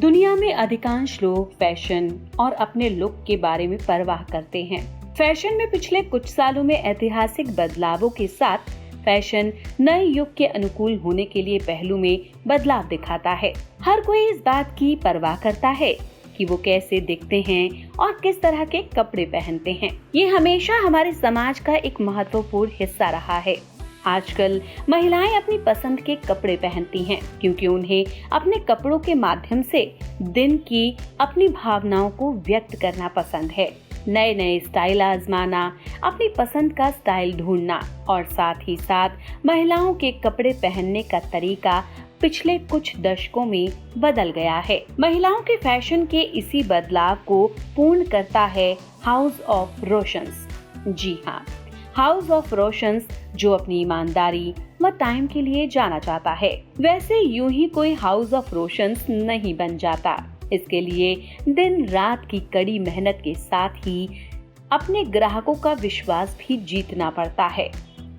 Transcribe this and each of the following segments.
दुनिया में अधिकांश लोग फैशन और अपने लुक के बारे में परवाह करते हैं। फैशन में पिछले कुछ सालों में ऐतिहासिक बदलावों के साथ फैशन नए युग के अनुकूल होने के लिए पहलू में बदलाव दिखाता है। हर कोई इस बात की परवाह करता है कि वो कैसे दिखते हैं और किस तरह के कपड़े पहनते हैं। ये हमेशा हमारे समाज का एक महत्वपूर्ण हिस्सा रहा है। आजकल महिलाएं अपनी पसंद के कपड़े पहनती हैं क्योंकि उन्हें अपने कपड़ों के माध्यम से दिन की अपनी भावनाओं को व्यक्त करना पसंद है। नए नए स्टाइल आजमाना, अपनी पसंद का स्टाइल ढूंढना और साथ ही साथ महिलाओं के कपड़े पहनने का तरीका पिछले कुछ दशकों में बदल गया है। महिलाओं के फैशन के इसी बदलाव को पूर्ण करता है हाउस ऑफ रोशंस। जी हाँ, हाउस ऑफ रोशंस जो अपनी ईमानदारी व टाइम के लिए जाना जाता है। वैसे यूं ही कोई हाउस ऑफ रोशंस नहीं बन जाता। इसके लिए दिन रात की कड़ी मेहनत के साथ ही अपने ग्राहकों का विश्वास भी जीतना पड़ता है,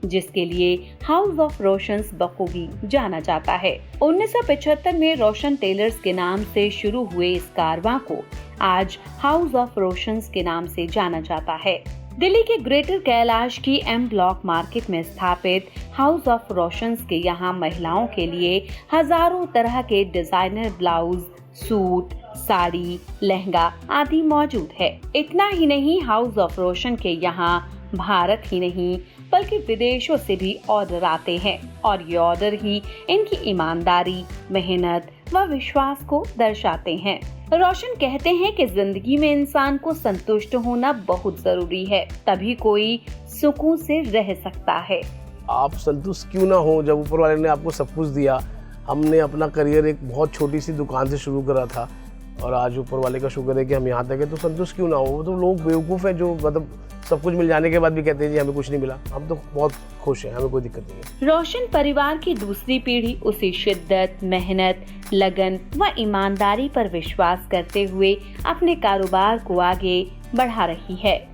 जिसके लिए हाउस ऑफ रोशंस बखूबी जाना जाता है। 1975 में रोशन टेलर्स के नाम से शुरू हुए इस कारवां को आज हाउस ऑफ रोशंस के नाम से जाना जाता है। दिल्ली के ग्रेटर कैलाश की एम ब्लॉक मार्केट में स्थापित हाउस ऑफ रोशंस के यहाँ महिलाओं के लिए हजारों तरह के designer blouse, suit, sari, lehenga आदि मौजूद है। इतना ही नहीं, हाउस ऑफ रोशन के यहाँ भारत ही नहीं बल्कि विदेशों से भी ऑर्डर आते हैं और ये ऑर्डर ही इनकी ईमानदारी, मेहनत व विश्वास को दर्शाते हैं। रोशन कहते हैं कि जिंदगी में इंसान को संतुष्ट होना बहुत जरूरी है, तभी कोई सुकून से रह सकता है। आप संतुष्ट क्यों ना हो जब ऊपर वाले ने आपको सब कुछ दिया। हमने अपना करियर एक बहुत छोटी सी दुकान से शुरू करा था और आज ऊपर वाले का शुक्र है कि हम यहाँ तक है, तो संतुष्ट क्यों ना हो। तो लोग बेवकूफ़ हैं जो मतलब सब कुछ मिल जाने के बाद भी कहते हैं जी हमें कुछ नहीं मिला। हम तो बहुत खुश हैं, हमें कोई दिक्कत नहीं है। रोशन परिवार की दूसरी पीढ़ी उसी शिद्दत, मेहनत, लगन व ईमानदारी पर विश्वास करते हुए अपने कारोबार को आगे बढ़ा रही है।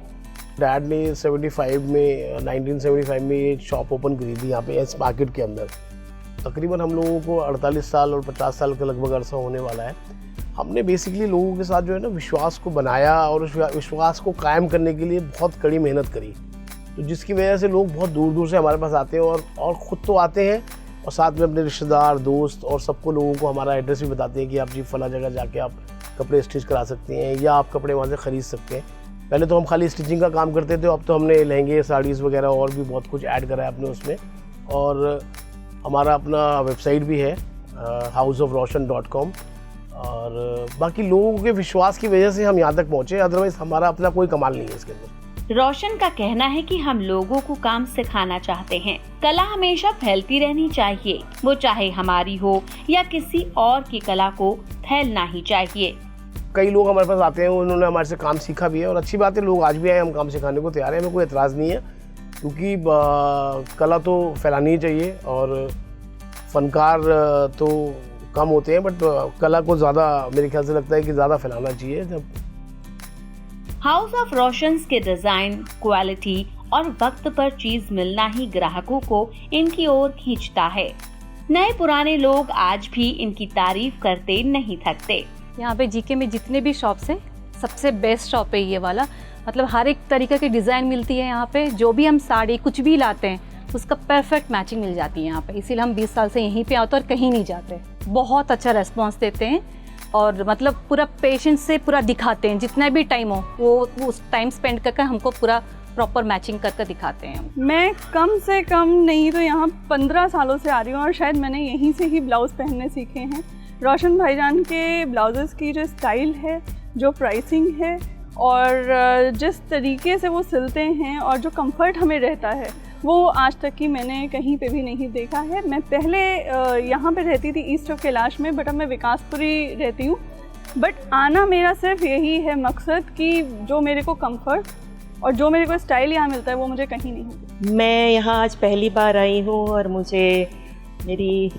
डैड ने 1975 में ये शॉप ओपन करी थी यहाँ पे एस मार्केट के अंदर। तकरीबन हम लोगों को 48 साल और 50 साल के लगभग अरसा होने वाला है। हमने बेसिकली लोगों के साथ जो है ना विश्वास को बनाया और उस विश्वास को कायम करने के लिए बहुत कड़ी मेहनत करी, तो जिसकी वजह से लोग बहुत दूर दूर से हमारे पास आते हैं और ख़ुद तो आते हैं और साथ में अपने रिश्तेदार, दोस्त और सबको लोगों को हमारा एड्रेस भी बताते हैं कि आप जी फला जगह जाके आप कपड़े स्टिच करा सकते हैं या आप कपड़े वहाँ से ख़रीद सकते हैं। पहले तो हम खाली स्टिचिंग का काम करते थे, अब तो हमने लहंगे, साड़ीज़ वगैरह और भी बहुत कुछ ऐड करा है अपने उसमें। और हमारा अपना वेबसाइट भी है houseofroshan.com और बाकी लोगों के विश्वास की वजह से हम यहाँ तक पहुँचे, अदरवाइज हमारा अपना कोई कमाल नहीं है इसके अंदर। रोशन का कहना है कि हम लोगों को काम सिखाना चाहते हैं। कला हमेशा फैलती रहनी चाहिए, वो चाहे हमारी हो या किसी और की कला को फैलना ही चाहिए। कई लोग हमारे पास आते हैं, उन्होंने हमारे से काम सीखा भी है और अच्छी बात है, लोग आज भी आए, हम काम सिखाने को तैयार हैं, हमें कोई एतराज़ नहीं है क्योंकि कला तो फैलानी ही चाहिए और फनकार तो कम होते हैं बट कला को ज़्यादा मेरे ख्याल से लगता है कि ज़्यादा फैलाना चाहिए। जब हाउस ऑफ रोशंस के डिजाइन, क्वालिटी और वक्त पर चीज मिलना ही ग्राहकों को इनकी ओर खींचता है। नए पुराने लोग आज भी इनकी तारीफ करते नहीं थकते। यहाँ पे जीके में जितने भी शॉप्स हैं, सबसे बेस्ट शॉप है ये वाला। मतलब हर एक तरीके की डिज़ाइन मिलती है यहाँ पे। जो भी हम साड़ी कुछ भी लाते हैं उसका परफेक्ट मैचिंग मिल जाती है यहाँ पे। इसीलिए हम 20 साल से यहीं पे आते और कहीं नहीं जाते। बहुत अच्छा रेस्पॉन्स देते हैं और मतलब पूरा पेशेंस से पूरा दिखाते हैं। जितना भी टाइम हो वो उस टाइम स्पेंड करके हमको पूरा प्रॉपर मैचिंग करके दिखाते हैं। मैं कम से कम नहीं तो यहाँ 15 सालों से आ रही हूँ और शायद मैंने यहीं से ही ब्लाउज़ पहनने सीखे हैं। रोशन भाईजान के ब्लाउजेस की जो स्टाइल है, जो प्राइसिंग है और जिस तरीके से वो सिलते हैं और जो कंफर्ट हमें रहता है वो आज तक की मैंने कहीं पे भी नहीं देखा है। मैं पहले यहाँ पे रहती थी ईस्ट ऑफ कैलाश में, बट अब मैं विकासपुरी रहती हूँ। बट आना मेरा सिर्फ यही है मकसद कि जो मेरे को कंफर्ट और जो मेरे को स्टाइल यहाँ मिलता है वो मुझे कहीं नहीं मिलता। मैं यहाँ आज पहली बार आई हूँ और मुझे मेरी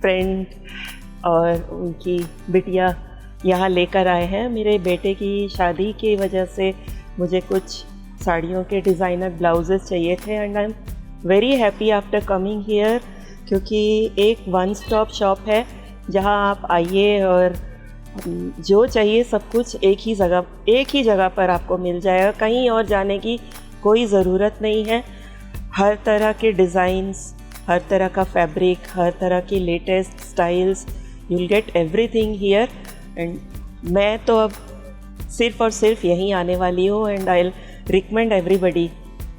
फ्रेंड और उनकी बिटिया यहाँ लेकर आए हैं। मेरे बेटे की शादी की वजह से मुझे कुछ साड़ियों के डिज़ाइनर ब्लाउजेस चाहिए थे and I am very happy after coming here, क्योंकि एक वन स्टॉप शॉप है जहाँ आप आइए और जो चाहिए सब कुछ एक ही जगह पर आपको मिल जाएगा। कहीं और जाने की कोई ज़रूरत नहीं है। हर तरह के डिज़ाइंस, हर तरह का फैब्रिक, हर तरह की latest styles, you will get everything here. And मैं तो अब सिर्फ और सिर्फ यहीं आने वाली हूँ। And I will recommend everybody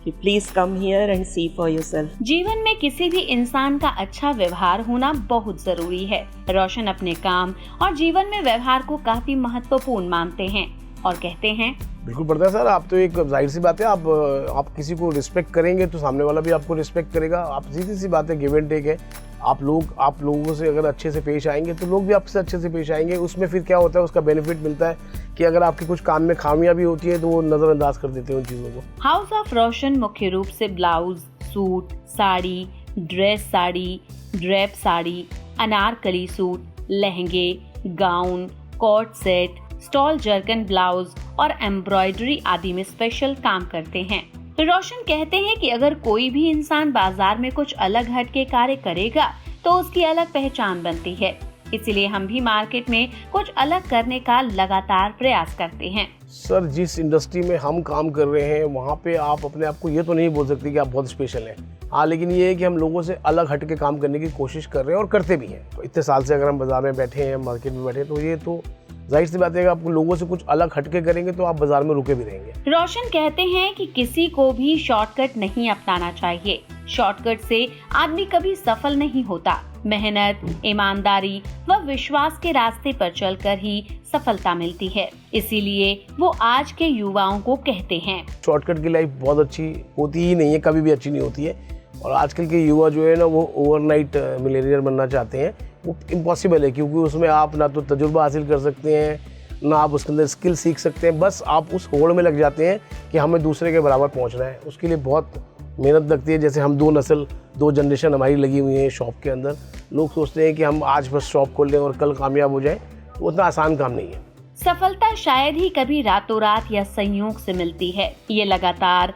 कि please come here and see for yourself. जीवन में किसी भी इंसान का अच्छा व्यवहार होना बहुत जरूरी है। रोशन अपने काम और जीवन में व्यवहार को काफी महत्वपूर्ण मानते हैं और कहते हैं, बिल्कुल पड़ता है सर। आप तो एक जाहिर सी बात है, आप किसी को रिस्पेक्ट करेंगे तो सामने वाला भी आपको रिस्पेक्ट करेगा। आप सीधी सी बात है, गिव एंड टेक है। आप लोगों से अगर अच्छे से पेश आएंगे तो लोग भी आपसे अच्छे से पेश आएंगे। उसमें फिर क्या होता है, उसका बेनिफिट मिलता है कि अगर आपके कुछ काम में खामियां भी होती है तो वो नज़रअंदाज कर देते हैं उन चीज़ों को। हाउस ऑफ रोशन मुख्य रूप से blouse, suit, sari, dress sari, drape sari, Anarkali suit, लहंगे, गाउन, कॉट सेट, स्टॉल जर्कन ब्लाउज और एम्ब्रॉयडरी आदि में स्पेशल काम करते हैं। रोशन कहते हैं कि अगर कोई भी इंसान बाजार में कुछ अलग हटके कार्य करेगा तो उसकी अलग पहचान बनती है। इसलिए हम भी मार्केट में कुछ अलग करने का लगातार प्रयास करते हैं। सर, जिस इंडस्ट्री में हम काम कर रहे हैं वहाँ पे आप अपने आप को ये तो नहीं बोल सकते कि आप बहुत स्पेशल हैं। हाँ, लेकिन ये है कि हम लोगों से अलग हट के काम करने की कोशिश कर रहे हैं और करते भी हैं। तो इतने साल से अगर हम बाजार में बैठे हैं, मार्केट में बैठे हैं, तो ये तो जाहिर सी बात है कि आप लोगों से कुछ अलग हटके करेंगे तो आप बाजार में रुके भी रहेंगे। रोशन कहते हैं कि किसी को भी शॉर्टकट नहीं अपनाना चाहिए। शॉर्टकट से आदमी कभी सफल नहीं होता। मेहनत, ईमानदारी व विश्वास के रास्ते पर चलकर ही सफलता मिलती है। इसीलिए वो आज के युवाओं को कहते हैं, शॉर्टकट की लाइफ बहुत अच्छी होती ही नहीं है, कभी भी अच्छी नहीं होती है। और आजकल के युवा जो है ना, वो ओवरनाइट मिलियनेयर बनना चाहते हैं। वो इम्पॉसिबल है, क्योंकि उसमें आप ना तो तजुर्बा हासिल कर सकते हैं, ना आप उसके अंदर स्किल सीख सकते हैं। बस आप उस होड़ में लग जाते हैं कि हमें दूसरे के बराबर पहुंचना है। उसके लिए बहुत मेहनत लगती है। जैसे हम 2 जनरेशन हमारी लगी हुई है शॉप के अंदर। लोग सोचते हैं कि हम आज बस शॉप खोल लें और कल कामयाब हो जाएं, उतना आसान काम नहीं है। सफलता शायद ही कभी रातों रात या संयोग से मिलती है। ये लगातार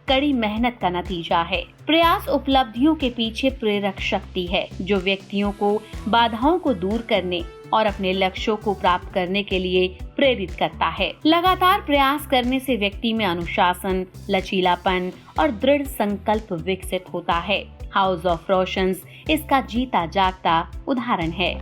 कड़ी मेहनत का नतीजा है। प्रयास उपलब्धियों के पीछे प्रेरक शक्ति है, जो व्यक्तियों को बाधाओं को दूर करने और अपने लक्ष्यों को प्राप्त करने के लिए प्रेरित करता है। लगातार प्रयास करने से व्यक्ति में अनुशासन, लचीलापन और दृढ़ संकल्प विकसित होता है। हाउस ऑफ रोशंस इसका जीता जागता उदाहरण है।